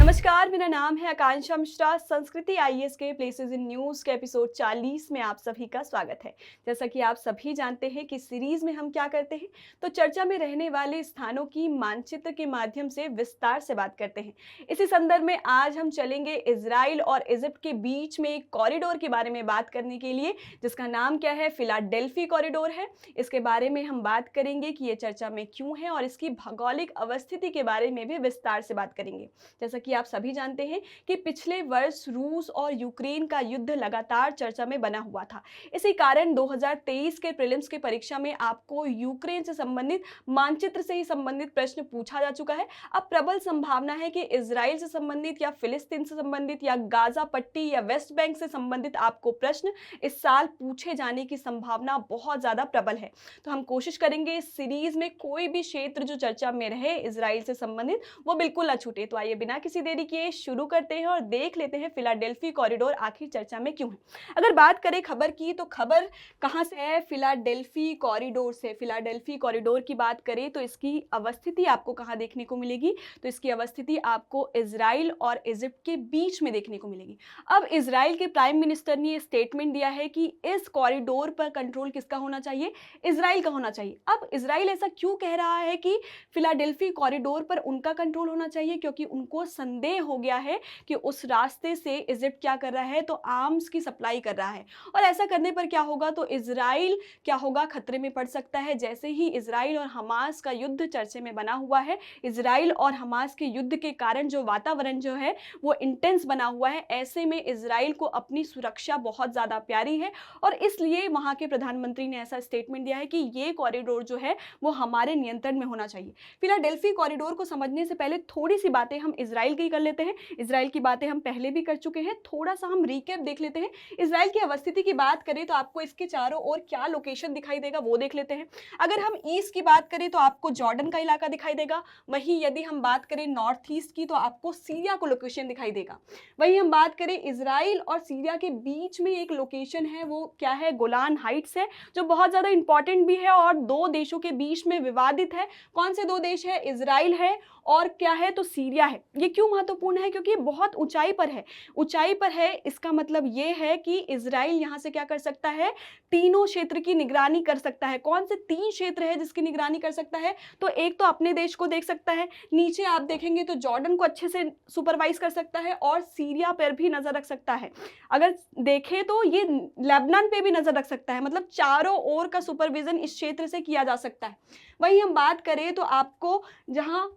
नमस्कार, मेरा नाम है आकांक्षा मिश्रा। संस्कृति आईएएस के प्लेसेस इन न्यूज़ के एपिसोड 40 में आप सभी का स्वागत है। जैसा कि आप सभी जानते हैं कि सीरीज में हम क्या करते हैं, तो चर्चा में रहने वाले स्थानों की मानचित्र के माध्यम से विस्तार से बात करते हैं। इसी संदर्भ में आज हम चलेंगे इजराइल और इजिप्ट के बीच में एक कॉरिडोर के बारे में बात करने के लिए, जिसका नाम क्या है, फिलाडेल्फी कॉरिडोर है। इसके बारे में हम बात करेंगे कि ये चर्चा में क्यों है और इसकी भौगोलिक अवस्थिति के बारे में भी विस्तार से बात करेंगे। जैसा कि आप सभी जानते हैं कि पिछले वर्ष रूस और यूक्रेन का युद्ध लगातार चर्चा में बना हुआ था। इसी कारण 2023 के प्रीलिम्स की परीक्षा में आपको यूक्रेन से संबंधित मानचित्र से ही संबंधित प्रश्न पूछा जा चुका है। अब प्रबल संभावना है कि इजराइल से संबंधित या फिलिस्तीन से संबंधित या गाजा पट्टी या वेस्ट बैंक से संबंधित आपको प्रश्न इस साल पूछे जाने की संभावना बहुत ज्यादा प्रबल है। तो हम कोशिश करेंगे इस सीरीज में कोई भी क्षेत्र जो चर्चा में रहे इजराइल से संबंधित वो बिल्कुल न छूटे। तो आइए बिना किसी देरी किए शुरू करते हैं और देख लेते हैं फिलाडेल्फी कॉरिडोर आखिर चर्चा में क्यों है। अगर बात करें खबर की, तो खबर कहां से है, फिलाडेल्फी कॉरिडोर से। फिलाडेल्फी कॉरिडोर की बात करें तो इसकी अवस्थिति आपको कहां देखने को मिलेगी, तो इसकी अवस्थिति आपको इजराइल और इजिप्ट के बीच में देखने को मिलेगी। अब इजराइल के प्राइम मिनिस्टर ने यह स्टेटमेंट दिया है कि इस कॉरिडोर पर कंट्रोल किसका होना चाहिए, इजराइल का होना चाहिए। अब इजराइल ऐसा क्यों कह रहा है कि फिलाडेल्फी कॉरिडोर पर उनका कंट्रोल होना चाहिए, क्योंकि उनको संदेह हो गया है कि उस रास्ते से इजिप्ट क्या कर रहा है, तो आर्म्स की सप्लाई कर रहा है। और ऐसा करने पर क्या होगा, तो इजराइल क्या होगा, खतरे में पड़ सकता है। जैसे ही इजराइल और हमास का युद्ध चर्चे में बना हुआ है, इजराइल और हमास के युद्ध के कारण जो वातावरण जो है वो इंटेंस बना हुआ है, ऐसे में इजराइल को अपनी सुरक्षा बहुत ज्यादा प्यारी है और इसलिए वहां के प्रधानमंत्री ने ऐसा स्टेटमेंट दिया है कि ये कॉरिडोर जो है वो हमारे नियंत्रण में होना चाहिए। फिलाडेल्फी कॉरिडोर को समझने से पहले थोड़ी सी बातें हम इजराइल की कर लेते हैं। इजराइल की बातें हम पहले भी कर चुके हैं, थोड़ा सा हम रिकैप देख लेते हैं। इजराइल की अवस्थिति की बात करें तो आपको इसके चारों ओर क्या लोकेशन दिखाई देगा वो देख लेते हैं। अगर हम ईस्ट की बात करें तो आपको जॉर्डन का इलाका दिखाई देगा। वहीं यदि हम बात करें नॉर्थ ईस्ट की तो आपको सीरिया को लोकेशन दिखाई देगा। वहीं हम बात करें इजराइल और सीरिया के बीच में एक लोकेशन है, वो क्या है, गोलान हाइट्स है, जो बहुत ज्यादा इंपॉर्टेंट भी है और दो देशों के बीच में विवादित है। कौन से दो देश है, इजराइल है और क्या है, तो सीरिया है। ये क्यों महत्वपूर्ण है, क्योंकि बहुत ऊंचाई पर है। ऊंचाई पर है इसका मतलब ये है कि इजराइल यहां से क्या कर सकता है, तीनों क्षेत्र की निगरानी कर सकता है। कौन से तीन क्षेत्र है जिसकी निगरानी कर सकता है, तो एक तो अपने देश को देख सकता है, नीचे आप देखेंगे तो जॉर्डन को अच्छे से सुपरवाइज कर सकता है और सीरिया पर भी नजर रख सकता है। अगर देखें तो ये लेबनान पे भी नजर रख सकता है। मतलब चारों ओर का सुपरविजन इस क्षेत्र से किया जा सकता है। वहीं हम बात करें तो आपको जहां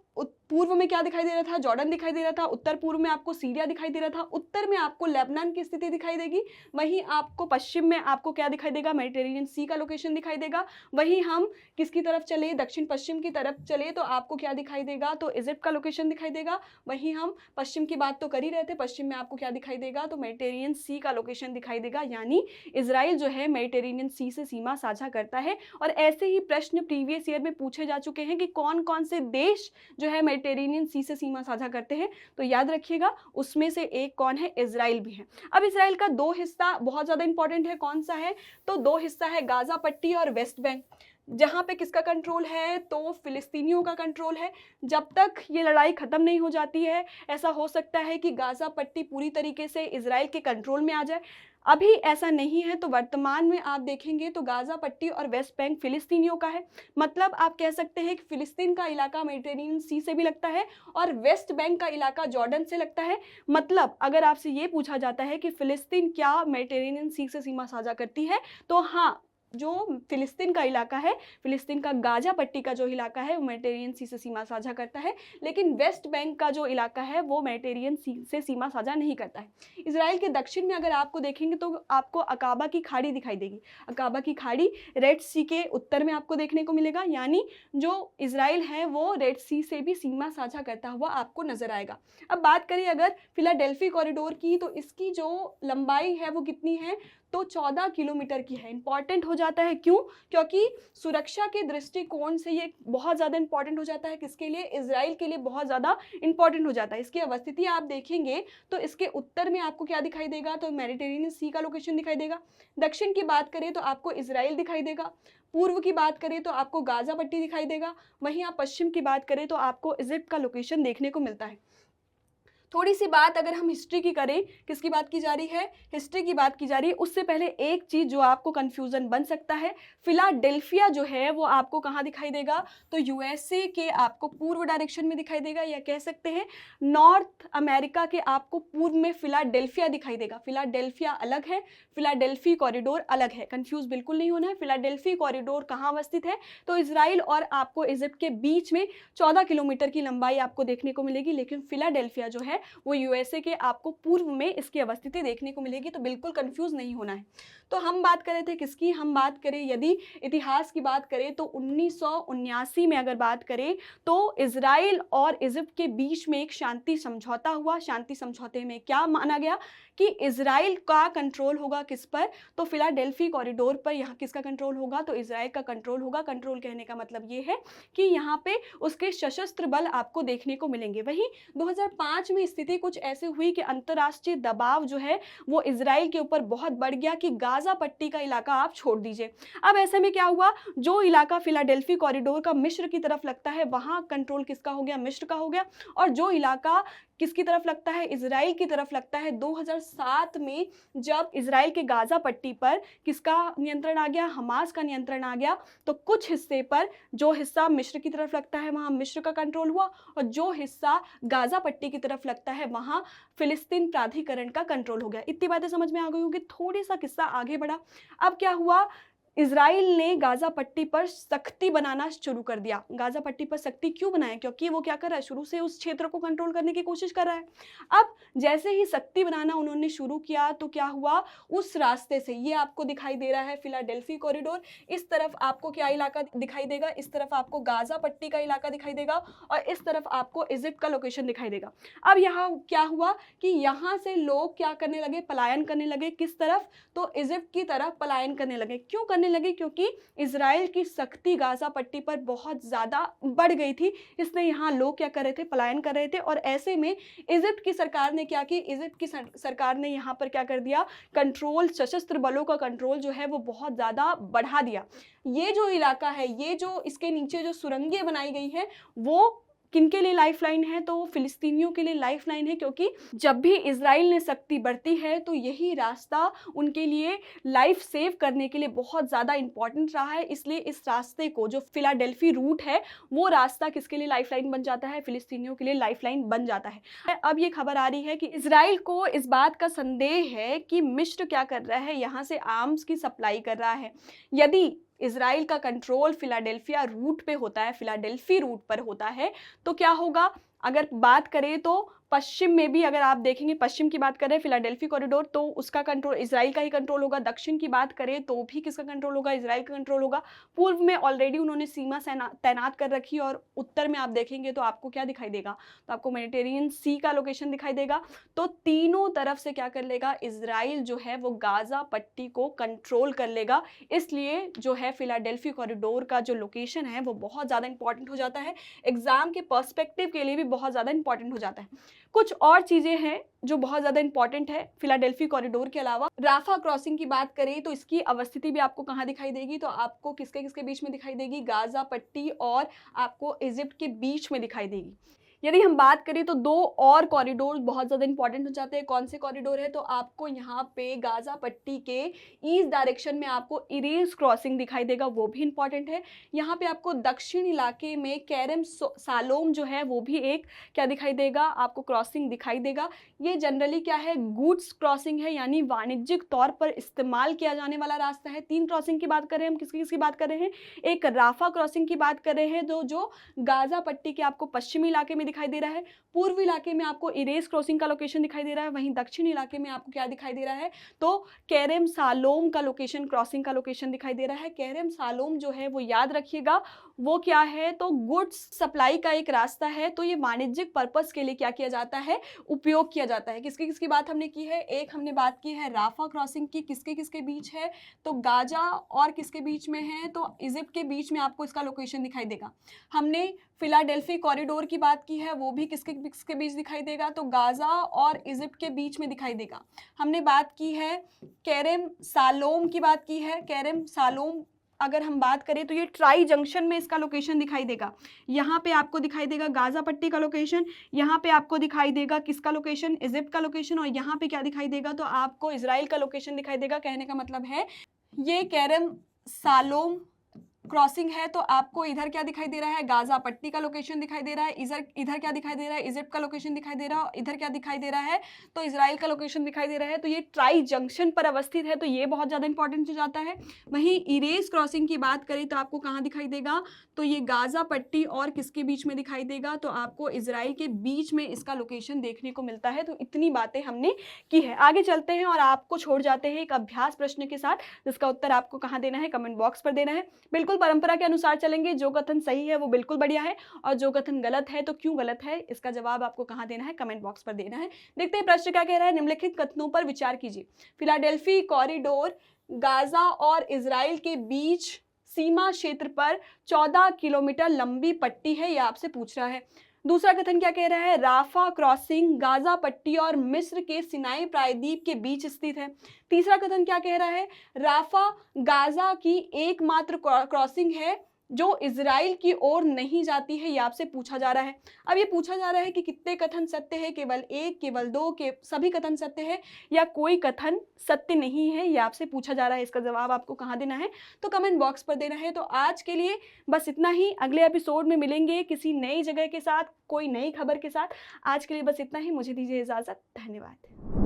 पूर्व में क्या दिखाई दे रहा था, जॉर्डन दिखाई दे रहा था, उत्तर पूर्व में आपको सीरिया दिखाई दे रहा था, उत्तर में आपको लेबनान की स्थिति दिखाई देगी। वहीं आपको पश्चिम में आपको क्या दिखाई देगा, मेडिटेरेनियन सी का लोकेशन दिखाई देगा। वहीं हम किसकी तरफ चले, दक्षिण पश्चिम की तरफ चले तो आपको क्या दिखाई देगा, तो इजिप्ट का लोकेशन दिखाई देगा। वहीं हम पश्चिम की बात तो कर ही रहे थे, पश्चिम में आपको क्या दिखाई देगा, तो मेडिटेरेनियन सी का लोकेशन दिखाई देगा। यानी इजराइल जो है मेडिटेरेनियन सी से सीमा साझा करता है। और ऐसे ही प्रश्न प्रीवियस ईयर में पूछे जा चुके हैं कि कौन कौन से देश जो है मेडिटेरेनियन सी से सीमा साझा करते हैं, तो याद रखिएगा उसमें से एक कौन है, इजराइल भी है। अब इजराइल का दो हिस्सा बहुत ज्यादा इंपॉर्टेंट है, कौन सा है, तो दो हिस्सा है, गाजा पट्टी और वेस्ट बैंक। जहां पे किसका कंट्रोल है, तो फिलिस्तीनियों का कंट्रोल है। जब तक ये लड़ाई खत्म नहीं हो जाती है, ऐसा हो सकता है कि गाजा पट्टी पूरी तरीके से इजराइल के कंट्रोल में आ जाए। अभी ऐसा नहीं है, तो वर्तमान में आप देखेंगे तो गाजा पट्टी और वेस्ट बैंक फिलिस्तीनियों का है। मतलब आप कह सकते हैं कि फिलिस्तीन का इलाका मेडिटेरेनियन सी से भी लगता है और वेस्ट बैंक का इलाका जॉर्डन से लगता है। मतलब अगर आपसे ये पूछा जाता है कि फिलिस्तीन क्या मेडिटेरेनियन सी से सीमा साझा करती है, तो हाँ, जो फिलिस्तीन का इलाका है, फिलिस्तीन का गाजा पट्टी का जो इलाका है वो मेडिटेरेनियन सी से सीमा साझा करता है। लेकिन वेस्ट बैंक का जो इलाका है वो मेडिटेरेनियन सी से सीमा साझा नहीं करता है। इजराइल के दक्षिण में अगर आपको देखेंगे तो आपको अकाबा की खाड़ी दिखाई देगी। अकाबा की खाड़ी रेड सी के उत्तर में आपको देखने को मिलेगा। यानी जो इजराइल है वो रेड सी से भी सीमा साझा करता हुआ आपको नजर आएगा। अब बात करें अगर फिलाडेल्फी कॉरिडोर की, तो इसकी जो लंबाई है वो कितनी है, तो 14 किलोमीटर की है। इंपॉर्टेंट हो जाता है, क्यों, क्योंकि सुरक्षा के दृष्टिकोण से ये बहुत ज़्यादा इंपॉर्टेंट हो जाता है। किसके लिए, इजराइल के लिए बहुत ज़्यादा इंपॉर्टेंट हो जाता है। इसकी अवस्थिति आप देखेंगे तो इसके उत्तर में आपको क्या दिखाई देगा, तो मेडिटेरेनियन सी का लोकेशन दिखाई देगा। दक्षिण की बात करें तो आपको इजराइल दिखाई देगा। पूर्व की बात करें तो आपको गाजा पट्टी दिखाई देगा। वहीं आप पश्चिम की बात करें तो आपको इजिप्ट का लोकेशन देखने को मिलता है। थोड़ी सी बात अगर हम हिस्ट्री की करें, किसकी बात की जा रही है, हिस्ट्री की बात की जा रही है, उससे पहले एक चीज जो आपको कंफ्यूजन बन सकता है, फिलाडेल्फिया जो है वो आपको कहाँ दिखाई देगा, तो यूएसए के आपको पूर्व डायरेक्शन में दिखाई देगा, या कह सकते हैं नॉर्थ अमेरिका के आपको पूर्व में फिलाडेल्फिया दिखाई देगा। फिलाडेल्फिया अलग है, फिलाडेल्फी कॉरिडोर अलग है, कंफ्यूज बिल्कुल नहीं होना है। फिलाडेल्फी कॉरिडोर कहाँ अवस्थित है, तो इजराइल और आपको इजिप्ट के बीच में 14 किलोमीटर की लंबाई आपको देखने को मिलेगी, लेकिन फिलाडेल्फिया जो है वो यूएसए के आपको पूर्व में इसकी अवस्थिति देखने को मिलेगी, तो बिल्कुल कंफ्यूज नहीं होना है। तो हम बात कर रहे थे किसकी, हम बात करें यदि इतिहास की बात करें तो 1979 में अगर बात करें तो इजराइल और इजिप्ट के बीच में एक शांति समझौता हुआ। शांति समझौते में क्या माना गया कि इजराइल का कंट्रोल होगा किस पर, तो फिलाडेल्फी कॉरिडोर पर यहाँ किसका कंट्रोल होगा, तो इजराइल का कंट्रोल होगा। कंट्रोल कहने का मतलब ये है कि यहाँ पे उसके सशस्त्र बल आपको देखने को मिलेंगे। वहीं 2005 में स्थिति कुछ ऐसे हुई कि अंतर्राष्ट्रीय दबाव जो है वो इजराइल के ऊपर बहुत बढ़ गया कि गाजा पट्टी का इलाका आप छोड़ दीजिए। अब ऐसे में क्या हुआ, जो इलाका फिलाडेल्फी कॉरिडोर का मिस्र की तरफ लगता है वहां कंट्रोल किसका हो गया, मिस्र का हो गया, और जो इलाका किसकी तरफ लगता है, इजराइल की तरफ लगता है। 2007 में जब इजराइल के गाजा पट्टी पर किसका नियंत्रण आ गया, हमास का नियंत्रण आ गया, तो कुछ हिस्से पर जो हिस्सा मिस्र की तरफ लगता है वहां मिस्र का कंट्रोल हुआ, और जो हिस्सा गाजा पट्टी की तरफ लगता है वहां फिलिस्तीन प्राधिकरण का कंट्रोल हो गया। इतनी बातें समझ में आ गई होगी। थोड़ी सा किस्सा आगे बढ़ा। अब क्या हुआ, इजराइल ने गाजा पट्टी पर सख्ती बनाना शुरू कर दिया। गाजा पट्टी पर सख्ती क्यों बनाया, क्योंकि वो क्या कर रहा है, शुरू से उस क्षेत्र को कंट्रोल करने की कोशिश कर रहा है। अब जैसे ही सख्ती बनाना उन्होंने शुरू किया तो क्या हुआ, उस रास्ते से, ये आपको दिखाई दे रहा है फिलाडेल्फी कॉरिडोर, इस तरफ आपको क्या इलाका दिखाई देगा, इस तरफ आपको गाजा पट्टी का इलाका दिखाई देगा, और इस तरफ आपको इजिप्ट का लोकेशन दिखाई देगा। अब यहाँ क्या हुआ कि यहाँ से लोग क्या करने लगे, पलायन करने लगे, किस तरफ, तो इजिप्ट की तरफ पलायन करने लगे। क्यों करने लगे, क्योंकि इजराइल की सख्ती गाजा पट्टी पर बहुत ज्यादा बढ़ गई थी, इसलिए यहाँ लोग क्या कर रहे थे, पलायन कर रहे थे। और ऐसे में इजिप्ट की सरकार ने क्या की, इजिप्ट की सरकार ने यहाँ पर क्या कर दिया, कंट्रोल, सशस्त्र बलों का कंट्रोल जो है वो बहुत ज्यादा बढ़ा दिया। ये जो इलाका है, ये जो इसके नीचे जो सुरंगें बनाई गई है वो किनके लिए लाइफलाइन है, तो फिलिस्तीनियों के लिए लाइफलाइन है, क्योंकि जब भी इजराइल ने शक्ति बढ़ती है तो यही रास्ता उनके लिए लाइफ सेव करने के लिए बहुत ज़्यादा इंपॉर्टेंट रहा है। इसलिए इस रास्ते को, जो फिलाडेल्फी रूट है, वो रास्ता किसके लिए लाइफलाइन बन जाता है, फिलिस्तीनियों के लिए लाइफलाइन बन जाता है। अब ये खबर आ रही है कि इजराइल को इस बात का संदेह है कि मिस्र क्या कर रहा है, यहाँ से आर्म्स की सप्लाई कर रहा है। यदि इजराइल का कंट्रोल फिलाडेल्फिया रूट पे होता है, फिलाडेल्फी रूट पर होता है, तो क्या होगा, अगर बात करें तो पश्चिम में भी अगर आप देखेंगे, पश्चिम की बात करें फिलाडेल्फी कॉरिडोर, तो उसका कंट्रोल इजराइल का ही कंट्रोल होगा। दक्षिण की बात करें तो भी किसका कंट्रोल होगा, इजराइल का कंट्रोल होगा। पूर्व में ऑलरेडी उन्होंने सीमा तैनात कर रखी, और उत्तर में आप देखेंगे तो आपको क्या दिखाई देगा, तो आपको मेडिटेरियन सी का लोकेशन दिखाई देगा। तो तीनों तरफ से क्या कर लेगा, इजराइल जो है वो गाजा पट्टी को कंट्रोल कर लेगा। इसलिए जो है फिलाडेल्फी कॉरिडोर का जो लोकेशन है वो बहुत ज़्यादा इंपॉर्टेंट हो जाता है, एग्जाम के पर्सपेक्टिव के लिए भी बहुत ज़्यादा इंपॉर्टेंट हो जाता है। कुछ और चीजें हैं जो बहुत ज्यादा इंपॉर्टेंट है फिलाडेल्फी कॉरिडोर के अलावा। राफा क्रॉसिंग की बात करें तो इसकी अवस्थिति भी आपको कहाँ दिखाई देगी, तो आपको किसके किसके बीच में दिखाई देगी, गाजा पट्टी और आपको इजिप्ट के बीच में दिखाई देगी। यदि हम बात करें तो दो और कॉरिडोर बहुत ज़्यादा इंपॉर्टेंट हो जाते हैं। कौन से कॉरिडोर है, तो आपको यहाँ पे गाजा पट्टी के ईस्ट डायरेक्शन में आपको इरेज क्रॉसिंग दिखाई देगा, वो भी इंपॉर्टेंट है। यहाँ पे आपको दक्षिण इलाके में कैरम सालोम जो है वो भी एक क्या दिखाई देगा, आपको क्रॉसिंग दिखाई देगा। ये जनरली क्या है, गुड्स क्रॉसिंग है, यानी वाणिज्यिक तौर पर इस्तेमाल किया जाने वाला रास्ता है। 3 क्रॉसिंग की बात कर रहे हैं हम, किसकी किसकी बात कर रहे हैं, एक राफा क्रॉसिंग की बात कर रहे हैं जो गाजा पट्टी के आपको पश्चिमी इलाके में दिखाई दे रहा है। पूर्व इलाके में आपको इरेज क्रॉसिंग का लोकेशन दिखाई दे रहा है। वहीं दक्षिण इलाके में आपको क्या दिखाई दे रहा है, तो कैरम सालोम का लोकेशन, क्रॉसिंग का लोकेशन दिखाई दे रहा है। कैरम सालोम जो है वो याद रखिएगा, वो क्या है, तो गुड्स सप्लाई का एक रास्ता है। तो ये वाणिज्यिक पर्पस के लिए क्या किया जाता है, उपयोग किया जाता है। किसकी किसकी बात हमने की है, एक हमने बात की है राफा क्रॉसिंग की, किसके किसके बीच है, तो गाजा और किसके बीच में है, तो इजिप्ट के बीच में आपको इसका लोकेशन दिखाई देगा। हमने फिलाडेल्फी कॉरिडोर की बात की है, वो भी किसके किसके बीच दिखाई देगा, तो गाजा और इजिप्ट के बीच में दिखाई देगा। हमने बात की है कैरम सालोम की बात की है, कैरम सालोम अगर हम बात करें तो ये ट्राई जंक्शन में इसका लोकेशन दिखाई देगा। यहाँ पे आपको दिखाई देगा गाजा पट्टी का लोकेशन, यहाँ पे आपको दिखाई देगा किसका लोकेशन, इजिप्ट का लोकेशन, और यहाँ पे क्या दिखाई देगा तो आपको इजराइल का लोकेशन दिखाई देगा। कहने का मतलब है ये कैरम सालोम क्रॉसिंग है तो आपको इधर क्या दिखाई दे रहा है, गाजा पट्टी का लोकेशन दिखाई दे रहा है, इधर क्या दिखाई दे रहा है, इजिप्ट का लोकेशन दिखाई दे रहा है, इधर क्या दिखाई दे रहा है तो इजराइल का लोकेशन दिखाई दे रहा है। तो ये ट्राई जंक्शन पर अवस्थित है, तो ये बहुत ज़्यादा इंपॉर्टेंट हो जाता है। वहीं इरेज क्रॉसिंग की बात करें तो आपको कहाँ दिखाई देगा, तो ये गाजा पट्टी और किसके बीच में दिखाई देगा, तो आपको इजराइल के बीच में इसका लोकेशन देखने को मिलता है। तो इतनी बातें हमने की है। आगे चलते हैं और आपको छोड़ जाते हैं एक अभ्यास प्रश्न के साथ, जिसका उत्तर आपको कहाँ देना है, कमेंट बॉक्स पर देना है। बिल्कुल परंपरा के अनुसार चलेंगे, जो कथन सही है वो बिल्कुल बढ़िया है, और जो कथन गलत है तो क्यों गलत है इसका जवाब आपको कहाँ देना है, कमेंट बॉक्स पर देना है। देखते हैं प्रश्न क्या कह रहा है। निम्नलिखित कथनों पर विचार कीजिए। फिलाडेल्फी कॉरिडोर गाजा और इजराइल के बीच सीमा क्षेत्र पर 14 किलोमीटर लंबी पट्टी है, यह आपसे पूछ रहा है। दूसरा कथन क्या कह रहा है, राफा क्रॉसिंग गाजा पट्टी और मिस्र के सिनाई प्रायद्वीप के बीच स्थित है। तीसरा कथन क्या कह रहा है, राफा गाजा की एकमात्र क्रॉसिंग है जो इजराइल की ओर नहीं जाती है, यह आपसे पूछा जा रहा है। अब ये पूछा जा रहा है कि कितने कथन सत्य है, केवल एक, केवल दो, के सभी कथन सत्य है या कोई कथन सत्य नहीं है, यह आपसे पूछा जा रहा है। इसका जवाब आपको कहाँ देना है, तो कमेंट बॉक्स पर देना है। तो आज के लिए बस इतना ही, अगले एपिसोड में मिलेंगे किसी नई जगह के साथ, कोई नई खबर के साथ। आज के लिए बस इतना ही, मुझे दीजिए इजाजत, धन्यवाद।